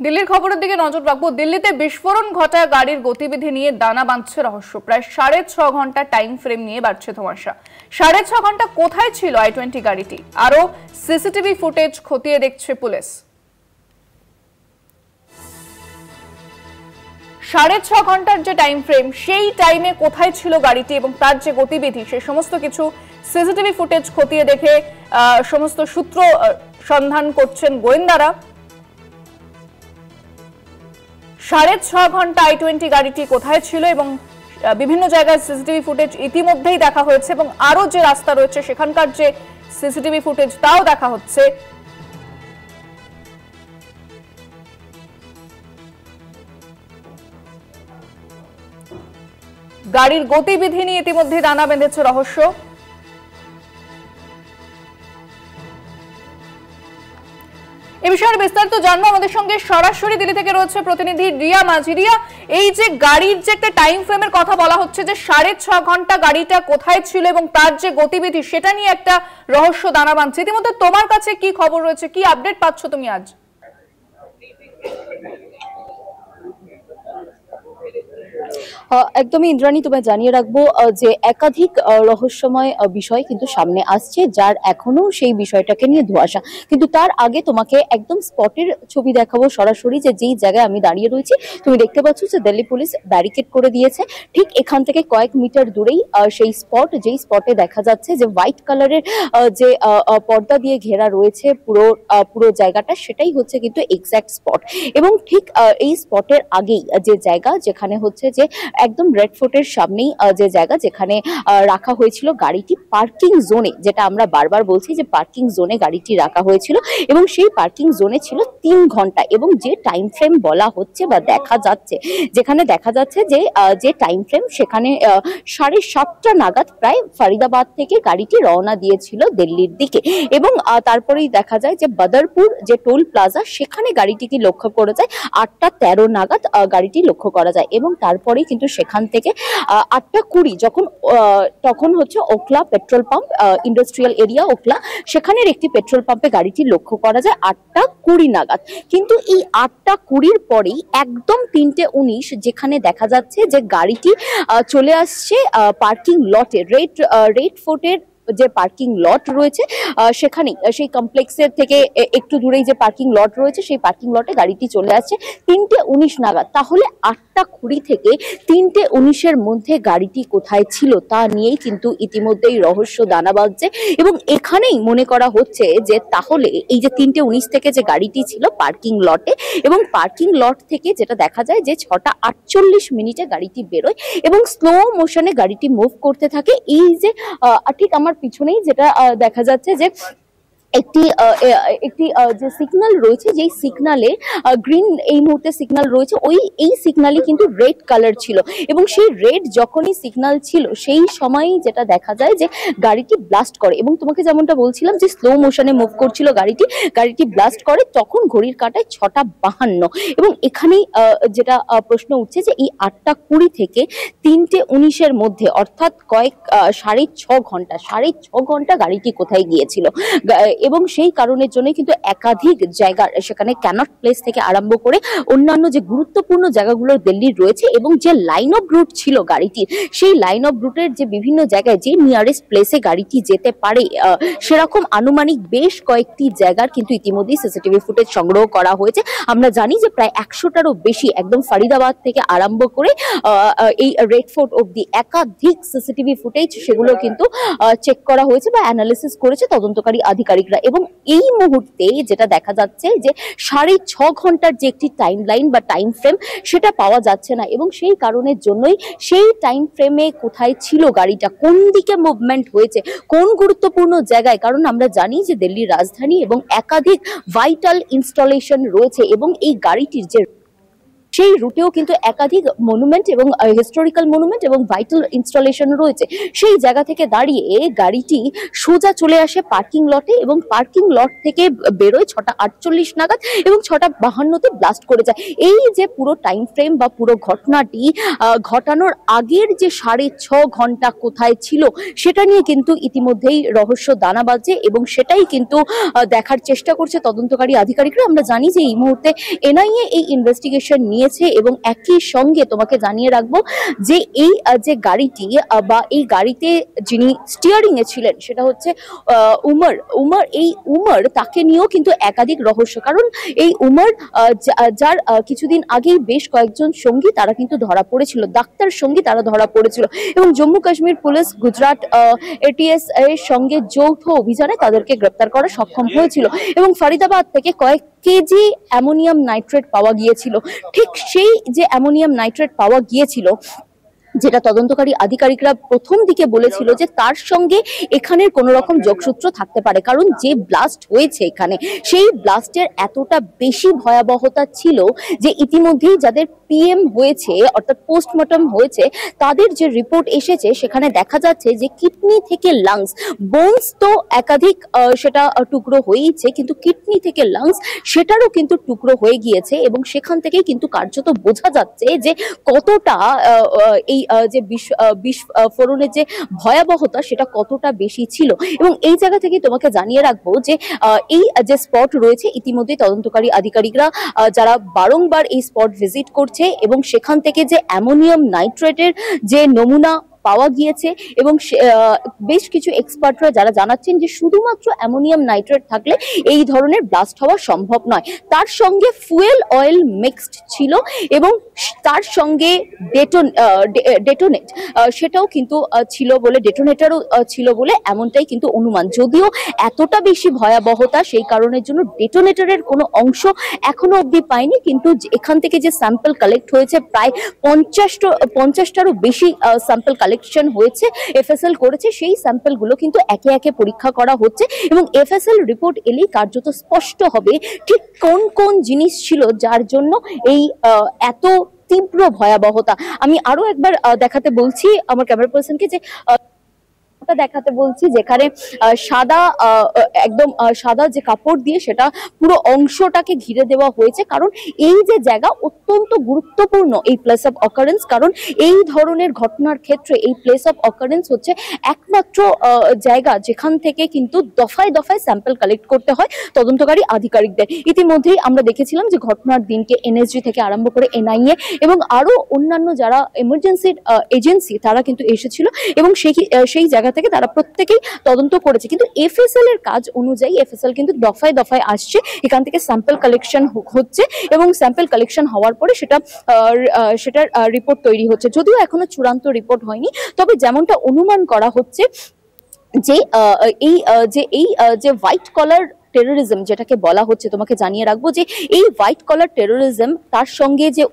দিল্লির খবরের দিকে নজর রাখবো। দিল্লিতে বিস্ফোরণ ঘটা গাড়ির গতিবিধি নিয়ে দানা বাঁধছে রহস্য। প্রায় 6.5 ঘন্টা টাইম ফ্রেম নিয়ে বাড়ছে ধোঁয়াশা। 6.5 ঘন্টা কোথায় ছিল i20 গাড়িটি? আরো সিসিটিভি ফুটেজ খতিয়ে দেখছে পুলিশ। 6.5 ঘন্টার যে টাইম ফ্রেম, সেই টাইমে কোথায় ছিল গাড়িটি এবং তার যে গতিবিধি, সে সমস্ত কিছু সিসিটিভি ফুটেজ খতিয়ে দেখে সমস্ত সূত্র সন্ধান করছেন গোয়েন্দারা। 6.5 ঘন্টা i20 গাড়িটি কোথায় ছিল এবং বিভিন্ন জায়গায় সিসিটিভি ফুটেজ ইতিমধ্যেই দেখা হয়েছে এবং আরো যে রাস্তা রয়েছে সেখানকার যে সিসিটিভি ফুটেজ তাও দেখা হচ্ছে। গাড়ির গতিবিধি নিয়ে ইতিমধ্যে দানা বেঁধেছে রহস্য। এই বিষয়ে বিস্তারিত জানবো, আমাদের সঙ্গে সরাসরি দিল্লি থেকে রয়েছে প্রতিনিধি রিয়া মাঝি। রিয়া, এই যে গাড়ির যে একটা টাইম ফ্রেমের কথা বলা হচ্ছে যে 6.5 ঘন্টা গাড়িটা কোথায় ছিল এবং তার যে গতিবিধি, সেটা নিয়ে একটা রহস্য দানা বাঁধছে। ইতিমধ্যে তোমার কাছে কি খবর রয়েছে, কি আপডেট পাচ্ছ তুমি আজ? একদমই ইন্দ্রাণী, তোমায় জানিয়ে রাখবো যে একাধিক রহস্যময় বিষয় কিন্তু সামনে আসছে, যার এখনো সেই বিষয়টাকে নিয়ে ধোঁয়াশা। কিন্তু তার আগে তোমাকে একদম স্পটের ছবি দেখাবো সরাসরি, যে যেই জায়গায় আমি দাঁড়িয়ে রয়েছি তুমি দেখতে পাচ্ছ যে দিল্লি পুলিশ ব্যারিকেড করে দিয়েছে। ঠিক এখান থেকে কয়েক মিটার দূরেই সেই স্পট, যেই স্পটে দেখা যাচ্ছে যে হোয়াইট কালারের যে পর্দা দিয়ে ঘেরা রয়েছে পুরো জায়গাটা, সেটাই হচ্ছে কিন্তু এক্স্যাক্ট স্পট। এবং ঠিক এই স্পটের আগেই যে জায়গা, যেখানে হচ্ছে যে একদম রেড ফোর্টের সামনেই যে জায়গা যেখানে রাখা হয়েছিল গাড়িটি পার্কিং জোনে, যেটা আমরা বারবার বলছি যে পার্কিং জোনে গাড়িটি রাখা হয়েছিল এবং সেই পার্কিং জোনে ছিল 3 ঘন্টা। এবং যে টাইম ফ্রেম বলা হচ্ছে বা দেখা যাচ্ছে, যেখানে দেখা যাচ্ছে যে টাইম ফ্রেম, সেখানে 7:30টা নাগাদ প্রায় ফরিদাবাদ থেকে গাড়িটি রওনা দিয়েছিল দিল্লির দিকে। এবং তারপরেই দেখা যায় যে বদরপুর যে টোল প্লাজা, সেখানে গাড়িটিকে লক্ষ্য করা যায় 8:13 নাগাদ গাড়িটি লক্ষ্য করা যায়। এবং তারপরে কিন্তু সেখান থেকে 8:20 তখন হচ্ছে Okhla petrol pump, industrial area Okhla, সেখানের একটি পেট্রোল পাম্পে গাড়িটি লক্ষ্য করা যায় 8:20 নাগাদ। কিন্তু এই 8:20 পরেই একদম 3:19 যেখানে দেখা যাচ্ছে যে গাড়িটি চলে আসছে পার্কিং লটে, রেড ফোর্টের যে পার্কিং লট রয়েছে সেখানে, সেই কমপ্লেক্সের থেকে একটু দূরেই যে পার্কিং লট রয়েছে, সেই পার্কিং লটে গাড়িটি চলে আসছে 3:19 নাগাদ। তাহলে 8:20 থেকে 3:19 মধ্যে গাড়িটি কোথায় ছিল তা নিয়েই কিন্তু ইতিমধ্যেই রহস্য দানা বাঁধছে। এবং এখানেই মনে করা হচ্ছে যে তাহলে এই যে 3:19 থেকে যে গাড়িটি ছিল পার্কিং লটে, এবং পার্কিং লট থেকে যেটা দেখা যায় যে 6:48 গাড়িটি বেরোয় এবং স্লো মোশনে গাড়িটি মুভ করতে থাকে। এই যে ঠিক আমার পিছনেই যেটা দেখা যাচ্ছে যে একটি যে সিগন্যাল রয়েছে, যেই সিগন্যালে গ্রিন এই মুহূর্তে সিগন্যাল রয়েছে, এই সিগন্যালই কিন্তু রেড কালার ছিল। এবং সেই রেড যখনই সিগন্যাল ছিল, সেই সময়ই যেটা দেখা যায় যে গাড়িটি ব্লাস্ট করে। এবং তোমাকে যেমনটা বলছিলাম যে স্লো মোশনে মুভ করছিল গাড়িটি ব্লাস্ট করে, তখন ঘড়ির কাঁটায় 6:52। এবং এখানেই যেটা প্রশ্ন উঠছে যে এই 8:20 থেকে 3:19 মধ্যে, অর্থাৎ 6.5 ঘন্টা গাড়িটি কোথায় গিয়েছিল। এবং সেই কারণের জন্য কিন্তু একাধিক জায়গা, সেখানে ক্যানট প্লেস থেকে আরম্ভ করে অন্যান্য যে গুরুত্বপূর্ণ জায়গাগুলো দিল্লির রয়েছে, এবং যে লাইন অফ রুট ছিল গাড়িটির, সেই লাইন অফ রুটের যে বিভিন্ন জায়গায় যে নিয়ারেস্ট প্লেসে গাড়িটি যেতে পারে, সেরকম আনুমানিক বেশ কয়েকটি জায়গার কিন্তু ইতিমধ্যেই সিসিটিভি ফুটেজ সংগ্রহ করা হয়েছে। আমরা জানি যে প্রায় 100টারও বেশি, একদম ফরিদাবাদ থেকে আরম্ভ করে এই রেড ফোর্ট অব্দি একাধিক সিসিটিভি ফুটেজ, সেগুলো কিন্তু চেক করা হয়েছে বা অ্যানালিসিস করেছে তদন্তকারী আধিকারিকরা। এবং এই মুহূর্তে যেটা দেখা যাচ্ছে যে 6.5 ঘন্টার যে একটি টাইম লাইন বা টাইম ফ্রেম, সেটা পাওয়া যাচ্ছে না। এবং সেই কারণের জন্যই সেই টাইম ফ্রেমে কোথায় ছিল গাড়িটা, কোন দিকে মুভমেন্ট হয়েছে, কোন গুরুত্বপূর্ণ জায়গায়, কারণ আমরা জানি যে দিল্লির রাজধানী এবং একাধিক ভাইটাল ইনস্টলেশন রয়েছে, এবং এই গাড়িটির যে সেই রুটেও কিন্তু একাধিক মনুমেন্ট এবং হিস্টোরিক্যাল মনুমেন্ট এবং ভাইটাল ইনস্টলেশন রয়েছে। সেই জায়গা থেকে দাঁড়িয়ে গাড়িটি সোজা চলে আসে পার্কিং লটে এবং পার্কিং লট থেকে বেরোয় 6:48 নাগাদ এবং 6:52-তে ব্লাস্ট করে যায়। এই যে পুরো টাইম ফ্রেম বা পুরো ঘটনাটি ঘটানোর আগের যে 6.5 ঘন্টা কোথায় ছিল সেটা নিয়ে কিন্তু ইতিমধ্যেই রহস্য দানা বাজছে এবং সেটাই কিন্তু দেখার চেষ্টা করছে তদন্তকারী আধিকারিকরা। আমরা জানি যে এই মুহূর্তে এনআইএ এই ইনভেস্টিগেশন নিয়েছে এবং একই সঙ্গে তোমাকে জানিয়ে রাখবো যে এই যে গাড়িটি বা এই গাড়িতে যিনি স্টিয়ারিং এ ছিলেন সেটা হচ্ছে উমর তাকে নিয়েও কিন্তু একাধিক রহস্য, কারণ এই উমর যার কিছুদিন আগেই বেশ কয়েকজন সঙ্গী তারা কিন্তু ধরা পড়েছিল, ডাক্তার সঙ্গী তারা ধরা পড়েছিল এবং জম্মু কাশ্মীর পুলিশ গুজরাট এটিএস এর সঙ্গে যৌথ অভিযানে তাদেরকে গ্রেপ্তার করা সক্ষম হয়েছিল এবং ফরিদাবাদ থেকে কয়েক কেজি অ্যামোনিয়াম নাইট্রেট পাওয়া গিয়েছিল। ঠিক সেই যে অ্যামোনিয়াম নাইট্রেট পাওয়া গিয়েছিল যেটা তদন্তকারী আধিকারিকরা প্রথম দিকে বলেছিল যে তার সঙ্গে এখানের কোন রকম যোগসূত্র থাকতে পারে, কারণ যে ব্লাস্ট হয়েছে এখানে সেই ব্লাস্টের এতটা বেশি ভয়াবহতা ছিল যে ইতিমধ্যেই যাদের পিএম হয়েছে অর্থাৎ পোস্টমর্টম হয়েছে তাদের যে রিপোর্ট এসেছে সেখানে দেখা যাচ্ছে যে কিডনি থেকে লাংস, বোনস তো একাধিক সেটা টুকরো হয়েছে কিন্তু কিডনি থেকে লাংস সেটারও কিন্তু টুকরো হয়ে গিয়েছে এবং সেখান থেকেই কিন্তু কার্যত বোঝা যাচ্ছে যে কতটা এই যে বিস্ফোরণের যে ভয়াবহতা সেটা কতটা বেশি ছিল। এবং এই জায়গা থেকে তোমাকে জানিয়ে রাখবো যে এই যে স্পট রয়েছে ইতিমধ্যে তদন্তকারী আধিকারিকরা যারা বারংবার এই স্পট ভিজিট করছে এবং সেখান থেকে যে অ্যামোনিয়াম নাইট্রেটের যে নমুনা পাওয়া গিয়েছে এবং বেশ কিছু এক্সপার্টরা যারা জানাচ্ছেন যে শুধুমাত্র অ্যামোনিয়াম নাইট্রেট থাকলে এই ধরনের ব্লাস্ট হওয়া সম্ভব নয়, তার সঙ্গে ফুয়েল অয়েল মিক্সড ছিল এবং তার সঙ্গে ডেটোনেট সেটাও কিন্তু ছিল বলে, ডেটোনেটারও ছিল বলে এমনটাই কিন্তু অনুমান। যদিও এতটা বেশি ভয়াবহতা সেই কারণের জন্য ডেটোনেটরের কোনো অংশ এখনো অবধি পাইনি, কিন্তু এখান থেকে যে স্যাম্পল কালেক্ট হয়েছে প্রায় 50টারও বেশি স্যাম্পল কালেকশন হয়েছে, এফএসএল করেছে, সেই স্যাম্পল গুলো কিন্তু একে একে পরীক্ষা করা হচ্ছে এবং এফএসএল রিপোর্ট এলেই কার্যত স্পষ্ট হবে ঠিক কোন কোন জিনিস ছিল যার জন্য এই এত তীব্র ভয়াবহতা। আমি আরো একবার দেখাতে বলছি আমার ক্যামেরা পার্সনকে যে দেখাতে বলছি যেখানে সাদা একদম সাদা যে কাপড় দিয়ে সেটা পুরো অংশটাকে ঘিরে দেওয়া হয়েছে, কারণ এই যে জায়গা অত্যন্ত গুরুত্বপূর্ণ এই প্লেস অফ অকারেন্স, কারণ এই ধরনের ঘটনার ক্ষেত্রে এই প্লেস অফ অকারেন্স হচ্ছে একমাত্র জায়গা যেখান থেকে কিন্তু দফায় দফায় স্যাম্পল কালেক্ট করতে হয় তদন্তকারী আধিকারিকদের। ইতিমধ্যেই আমরা দেখেছিলাম যে ঘটনার দিনকে এনএসজি থেকে আরম্ভ করে এনআইএ এবং আরো অন্যান্য যারা এমার্জেন্সির এজেন্সি তারা কিন্তু এসেছিল এবং সেই জায়গা থেকে তারা প্রত্যেকেই তদন্ত করেছে, কিন্তু এফএসএল এর কাজ অনুযায়ী এফএসএল কিন্তু দফায় দফায় আসছে, এখান থেকে স্যাম্পল কালেকশন হচ্ছে এবং স্যাম্পল কালেকশন হওয়ার পরে সেটার রিপোর্ট তৈরি হচ্ছে। যদিও এখনো চূড়ান্ত রিপোর্ট হয়নি, তবে যেমনটা অনুমান করা হচ্ছে যে এই যে হোয়াইট কলার টেরোরিজম যেটাকে বলা হচ্ছে, তোমাকে জানিয়ে রাখবো যে এই হোয়াইট কলার টেরোরিজম তার সঙ্গে যে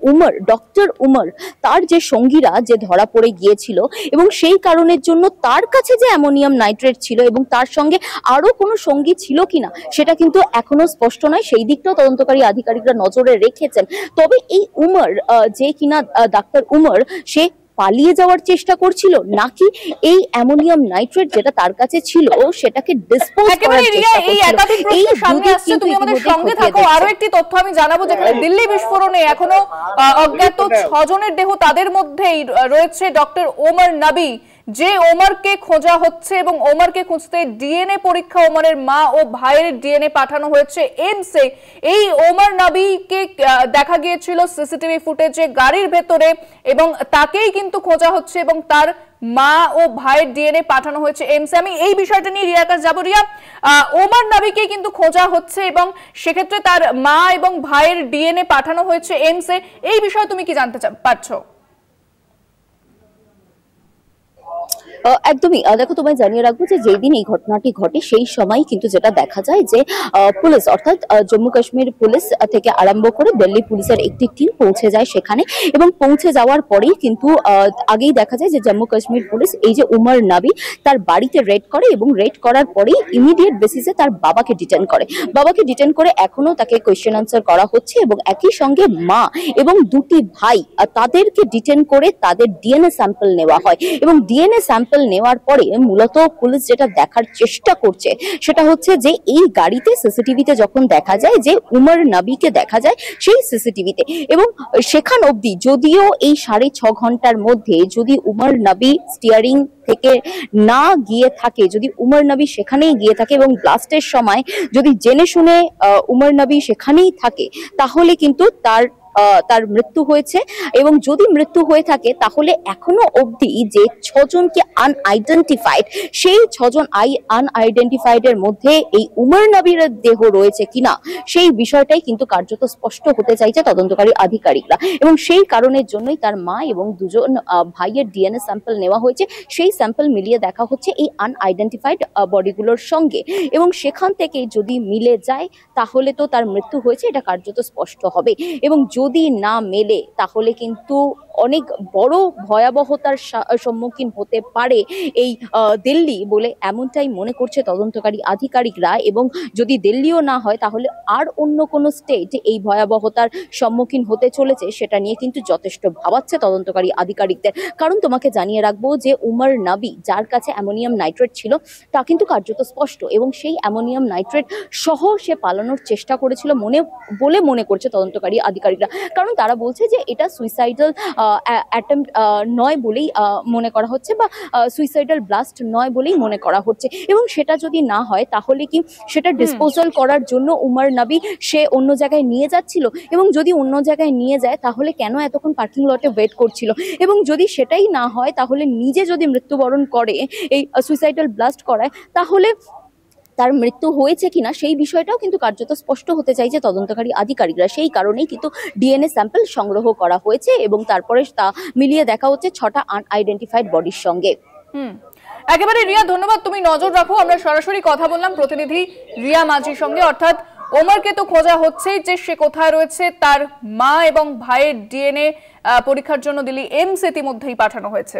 ডক্টর উমর তার যে সঙ্গীরা যে ধরা পড়ে গিয়েছিল এবং সেই কারণের জন্য তার কাছে যে অ্যামোনিয়াম নাইট্রেট ছিল এবং তার সঙ্গে আরো কোনো সঙ্গী ছিল কিনা সেটা কিন্তু এখনো স্পষ্ট নয়, সেই দিকটাও তদন্তকারী আধিকারিকরা নজরে রেখেছেন। তবে এই উমর যে কিনা ডাক্তার উমর সে পালিয়ে যাওয়ার চেষ্টা করছিল নাকি এই অ্যামোনিয়াম নাইট্রেট যেটা তার কাছে ছিল সেটাকে ডিসপোজ করার চেষ্টা করছিল। এই একাধিক প্রশ্ন সামনে আসছে, তুমি আমাদের সঙ্গে থাকো। আরো একটি তথ্য আমি জানাবো, যেখানে দিল্লি বিস্ফোরণে এখনো অজ্ঞাত 6 জনের দেহ, তাদের মধ্যেই রয়েছে ডক্টর ওমর নবী, যে ওমরকে খোঁজা হচ্ছে এবং ওমরকে খুঁজতে ডিএনএ পরীক্ষা ওমরের মা ও ভাইয়ের ডিএনএ পাঠানো হয়েছে এমসে। এই ওমর নবীকে দেখা গিয়েছিল সিসিটিভি ফুটেজে গাড়ির ভেতরে এবং তাকেই কিন্তু খোঁজা হচ্ছে এবং তার মা ও ভাইয়ের ডিএনএ পাঠানো হয়েছে এমসে। আমি এই বিষয়টা নিয়ে রিয়ার কাছে যাবো। রিয়া, ওমর নবীকে কিন্তু খোঁজা হচ্ছে এবং সেক্ষেত্রে তার মা এবং ভাইয়ের ডিএনএ পাঠানো হয়েছে এমসে, এই বিষয়ে তুমি কি জানতে পারছো? একদমই দেখো, তোমায় জানিয়ে রাখবো যে যেই দিন এই ঘটনাটি ঘটে সেই সময় কিন্তু যেটা দেখা যায় যে পুলিশ অর্থাৎ জম্মু কাশ্মীর পুলিশ থেকে আরম্ভ করে দিল্লি পুলিশের একটি টিম পৌঁছে যায় সেখানে, এবং পৌঁছে যাওয়ার পরেই কিন্তু আগেই দেখা যায় যে জম্মু কাশ্মীর পুলিশ এই যে উমর নাবি তার বাড়িতে রেড করে, এবং রেড করার পরেই ইমিডিয়েট বেসিসে তার বাবাকে ডিটেন করে এখনো তাকে কোয়েশ্চেন আনসার করা হচ্ছে, এবং একই সঙ্গে মা এবং দুটি ভাই তাদেরকে ডিটেন করে তাদের ডিএনএ স্যাম্পল নেওয়া হয়। এবং ডিএনএ স্যাম্পল নেওয়ার পরে মূলত পুলিশ যেটা দেখার চেষ্টা করছে সেটা হচ্ছে যে এই গাড়িতে সিসিটিভিতে যখন দেখা যায় যে উমর নবীকে দেখা যায় সেই সিসিটিভিতে, এবং সেখান অবধি যদিও এই 6.5 ঘন্টার মধ্যে যদি উমর নবী স্টিয়ারিং থেকে না গিয়ে থাকে, যদি উমর নবী সেখানেই গিয়ে থাকে এবং ব্লাস্টের সময় যদি জেনে শুনে উমর নবী সেখানেই থাকে, তাহলে কিন্তু তার মৃত্যু হয়েছে। এবং যদি মৃত্যু হয়ে থাকে তাহলে এখনো অবধি যে 6 জনকে আনআইডেন্টিফাইড, সেই 6 জন আনআইডেন্টিফাইড এর মধ্যে এই উমর নবীর দেহ রয়েছে কিনা সেই বিষয়টাই কিন্তু কার্যত স্পষ্ট হতে চাইছে তদন্তকারী আধিকারিকরা, এবং সেই কারণের জন্যই তার মা এবং দুজন ভাইয়ের ডিএনএ স্যাম্পল নেওয়া হয়েছে। সেই স্যাম্পল মিলিয়ে দেখা হচ্ছে এই আনআইডেন্টিফাইড বডিগুলোর সঙ্গে, এবং সেখান থেকে যদি মিলে যায় তাহলে তো তার মৃত্যু হয়েছে এটা কার্যত স্পষ্ট হবে, এবং যদি না মেলে তাহলে কিন্তু অনেক বড় ভয়াবহতার সম্মুখীন হতে পারে এই দিল্লি বলে এমনটাই মনে করছে তদন্তকারী আধিকারিকরা। এবং যদি দিল্লিও না হয় তাহলে আর অন্য কোনো স্টেট এই ভয়াবহতার সম্মুখীন হতে চলেছে সেটা নিয়ে কিন্তু যথেষ্ট ভাবাচ্ছে তদন্তকারী আধিকারিকদের। কারণ তোমাকে জানিয়ে রাখবো যে উমর নবী যার কাছে অ্যামোনিয়াম নাইট্রেট ছিল তা কিন্তু কার্যত স্পষ্ট, এবং সেই অ্যামোনিয়াম নাইট্রেট সহ সে পালানোর চেষ্টা করেছিল বলে মনে করছে তদন্তকারী আধিকারিকরা। কারণ তারা বলছে যে এটা সুইসাইডাল অ্যাটেম্প্ট নয় বলেই মনে করা হচ্ছে, বা সুইসাইডাল ব্লাস্ট নয় বলেই মনে করা হচ্ছে। এবং সেটা যদি না হয় তাহলে কি সেটা ডিসপোজাল করার জন্য উমর নবী সে অন্য জায়গায় নিয়ে যাচ্ছিল, এবং যদি অন্য জায়গায় নিয়ে যায় তাহলে কেন এতক্ষণ পার্কিং লটে ওয়েট করছিল, এবং যদি সেটাই না হয় তাহলে নিজে যদি মৃত্যুবরণ করে এই সুইসাইডাল ব্লাস্ট করায় তাহলে তার মৃত্যু হয়েছে কিনা সেই বিষয়টাও কিন্তু কার্যত স্পষ্ট হতে চাইছে তদন্তকারী আধিকারিকরা। সেই কারণেই কিন্তু ডিএনএ স্যাম্পল সংগ্রহ করা হয়েছে, এবং তারপরে তা মিলিয়ে দেখা হচ্ছে 6টা আনআইডেন্টিফাইড বডির সঙ্গে। একেবারে রিয়া, ধন্যবাদ, তুমি নজর রাখো। আমরা সরাসরি কথা বললাম প্রতিনিধি রিয়া মাঝির সঙ্গে। অর্থাৎ ওমরকে তো খোঁজা হচ্ছেই, যে সে কোথায় রয়েছে তার মা এবং ভাইয়ের ডিএনএ পরীক্ষার জন্য দিল্লি এইমস ইতিমধ্যেই পাঠানো হয়েছে।